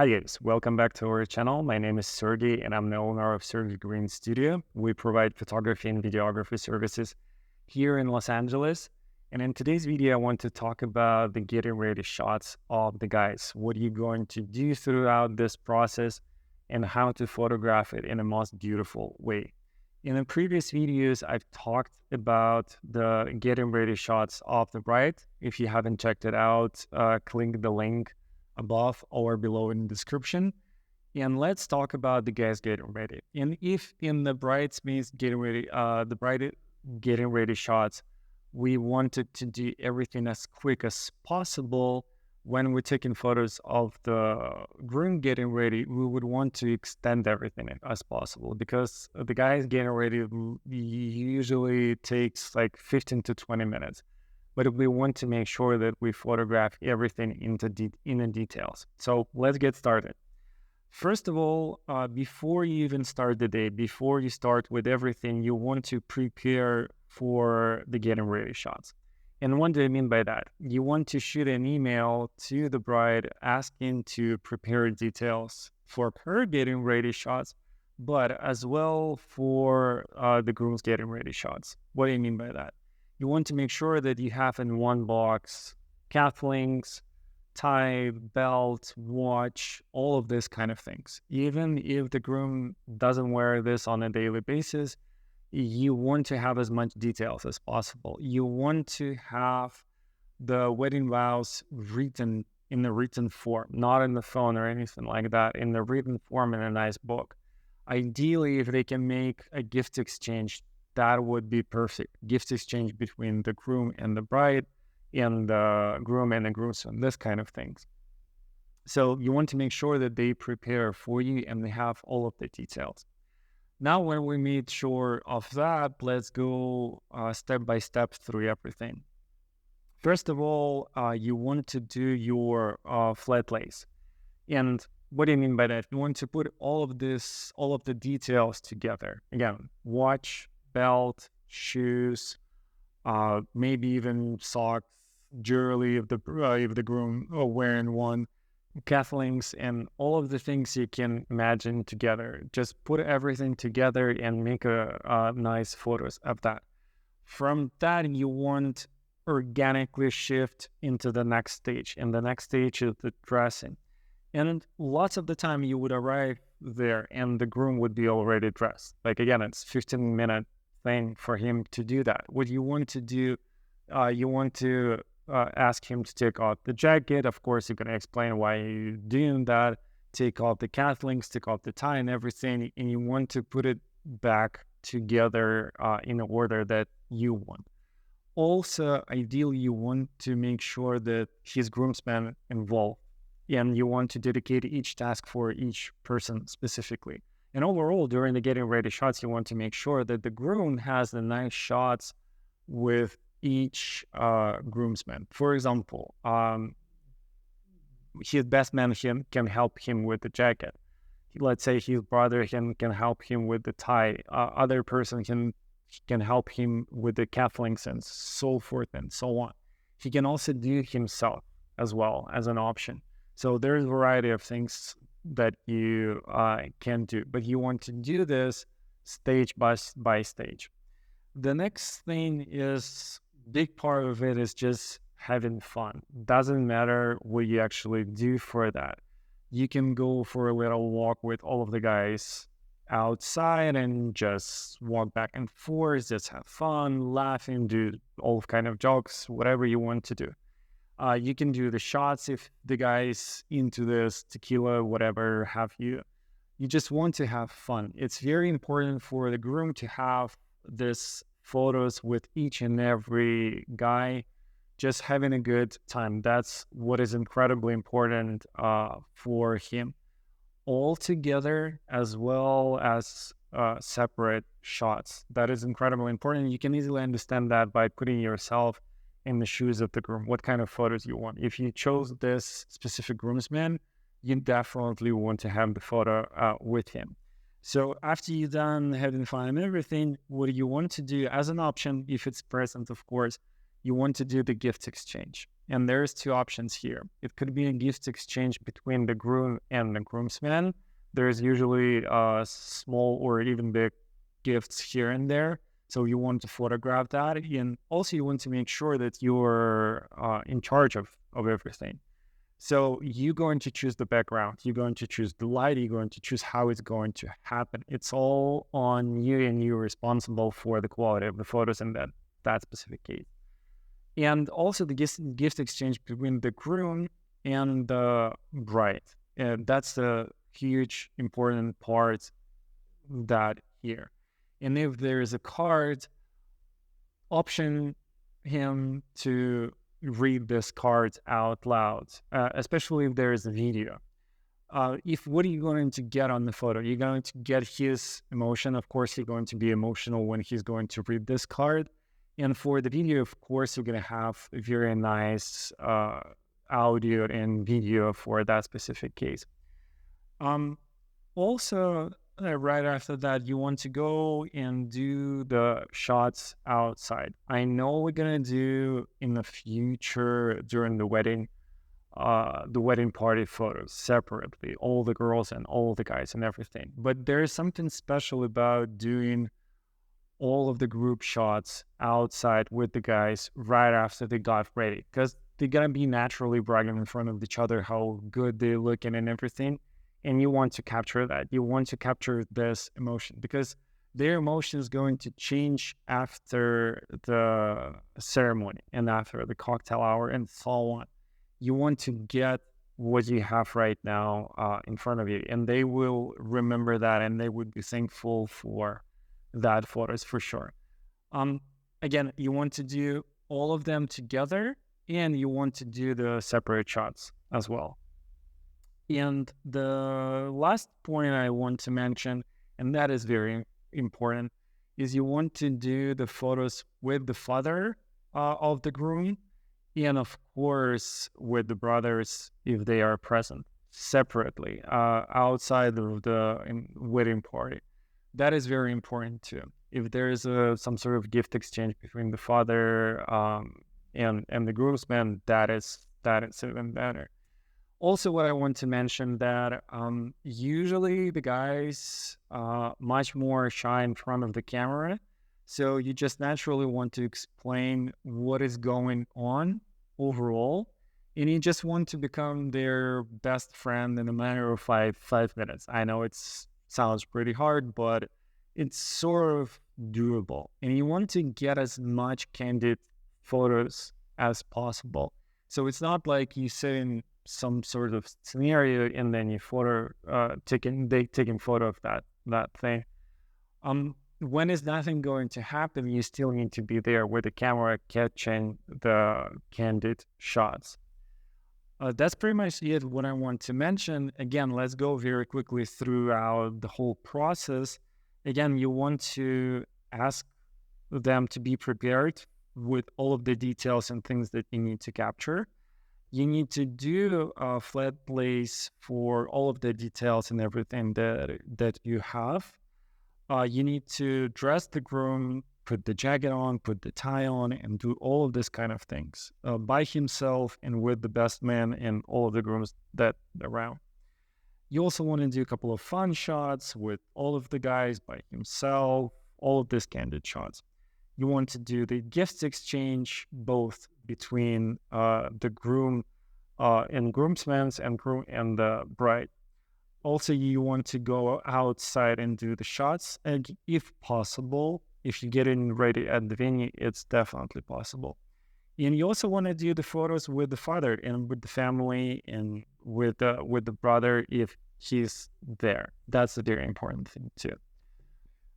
Hi guys, welcome back to our channel. My name is Sergey and I'm the owner of Sergey Green Studio. We provide photography and videography services here in Los Angeles. And in today's video, I want to talk about the getting ready shots of the guys. What are you going to do throughout this process and how to photograph it in the most beautiful way. In the previous videos, I've talked about the getting ready shots of the bride. If you haven't checked it out, click the link above or below in the description. And let's talk about the guys getting ready. And if in the bridesmaids getting ready, the bride getting ready shots, we wanted to do everything as quick as possible. When we're taking photos of the groom getting ready, we would want to extend everything as possible because the guys getting ready usually takes like 15 to 20 minutes. But we want to make sure that we photograph everything in the details. So let's get started. First of all, before you even start the day, before you start with everything, you want to prepare for the getting ready shots. And what do I mean by that? You want to shoot an email to the bride asking to prepare details for her getting ready shots, but as well for the groom's getting ready shots. What do you mean by that? You want to make sure that you have in one box cufflinks, tie, belt, watch, all of this kind of things. Even if the groom doesn't wear this on a daily basis, you want to have as much details as possible. You want to have the wedding vows written in the written form, not in the phone or anything like that, in the written form in a nice book. Ideally, if they can make a gift exchange, that would be perfect. Gift exchange between the groom and the bride, and the groom and the groomsman, this kind of things. So you want to make sure that they prepare for you and they have all of the details. Now, when we made sure of that, let's go step by step through everything. First of all, you want to do your flat lace. And what do you mean by that? You want to put all of the details together. Again, watch, belt, shoes, maybe even socks, jewelry if the groom wearing one, cufflinks, and all of the things you can imagine together. Just put everything together and make a nice photos of that. From that, you want organically shift into the next stage, and the next stage is the dressing. And lots of the time you would arrive there and the groom would be already dressed. Like again, it's 15-minute thing for him to do that. What you want to do, you want to ask him to take off the jacket. Of course, you're going to explain why you're doing that. Take off the cufflinks, take off the tie and everything. And you want to put it back together in the order that you want. Also, ideally, you want to make sure that his groomsmen involved. And you want to dedicate each task for each person specifically. And overall, during the getting ready shots, you want to make sure that the groom has the nice shots with each groomsman. For example, his best man can help him with the jacket. Let's say his brother can help him with the tie. Other person can help him with the cufflinks and so forth and so on. He can also do himself as well as an option. So there's a variety of things that you can do, but you want to do this stage by stage. The next thing is, big part of it is just having fun. Doesn't matter what you actually do for that. You can go for a little walk with all of the guys outside and just walk back and forth, just have fun, laughing, do all kind of jokes, whatever you want to do. You can do the shots if the guy's into this, tequila, whatever have you. You just want to have fun. It's very important for the groom to have this photos with each and every guy, just having a good time. That's what is incredibly important for him. All together as well as separate shots. That is incredibly important. You can easily understand that by putting yourself in the shoes of the groom, what kind of photos you want. If you chose this specific groomsman, you definitely want to have the photo with him. So after you're done having fun and everything, what you want to do as an option, if it's present, of course, you want to do the gift exchange. And there's two options here. It could be a gift exchange between the groom and the groomsman. There's usually small or even big gifts here and there. So you want to photograph that. And also you want to make sure that you're in charge of everything. So you're going to choose the background, you're going to choose the light, you're going to choose how it's going to happen. It's all on you, and you're responsible for the quality of the photos in that specific case. And also the gift exchange between the groom and the bride. That's the huge important part that here. And if there is a card, option him to read this card out loud, especially if there is a video. If what are you going to get on the photo? You're going to get his emotion. Of course, he's going to be emotional when he's going to read this card. And for the video, of course, you're going to have a very nice audio and video for that specific case. Also, right after that, you want to go and do the shots outside. I know we're going to do in the future during the wedding party photos separately, all the girls and all the guys and everything. But there's something special about doing all of the group shots outside with the guys right after they got ready, because they're going to be naturally bragging in front of each other how good they're looking and everything. And you want to capture that. You want to capture this emotion, because their emotion is going to change after the ceremony and after the cocktail hour and so on. You want to get what you have right now in front of you, and they will remember that, and they would be thankful for that photos for sure. Again, you want to do all of them together, and you want to do the separate shots as well. And the last point I want to mention, and that is very important, is you want to do the photos with the father of the groom, and of course with the brothers if they are present separately outside of the wedding party. That is very important too. If there is some sort of gift exchange between the father and the groomsman, that is even better. Also, what I want to mention that usually the guys much more shy in front of the camera. So you just naturally want to explain what is going on overall. And you just want to become their best friend in a matter of five minutes. I know it sounds pretty hard, but it's sort of doable. And you want to get as much candid photos as possible. So it's not like you sit in some sort of scenario and then you taking photo of that thing. When is nothing going to happen, you still need to be there with the camera catching the candid shots. That's pretty much it, what I want to mention. Again, let's go very quickly throughout the whole process. Again, you want to ask them to be prepared with all of the details and things that you need to capture. You need to do a flat lays for all of the details and everything that you have. You need to dress the groom, put the jacket on, put the tie on, and do all of this kind of things by himself and with the best man and all of the grooms that around. You also want to do a couple of fun shots with all of the guys by himself, all of these candid shots. You want to do the gifts exchange both between the groom and groomsmen and the bride. Also, you want to go outside and do the shots, and if possible, if you get in ready at the venue, it's definitely possible. And you also want to do the photos with the father and with the family and with the brother if he's there. That's a very important thing too.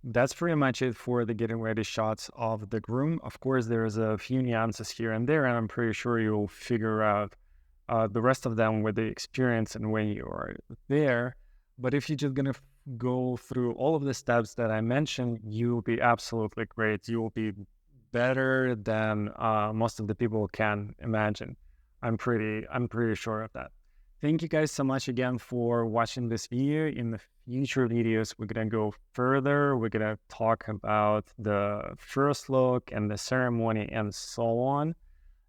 That's pretty much it for the getting ready shots of the groom. Of course, there's a few nuances here and there, and I'm pretty sure you'll figure out the rest of them with the experience and when you are there. But if you're just going to go through all of the steps that I mentioned, you'll be absolutely great. You will be better than most of the people can imagine. I'm pretty sure of that. Thank you guys so much again for watching this video. In the future videos, we're going to go further. We're going to talk about the first look and the ceremony and so on.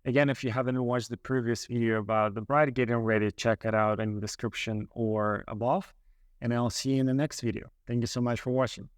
Again, if you haven't watched the previous video about the bride getting ready, check it out in the description or above. And I'll see you in the next video. Thank you so much for watching.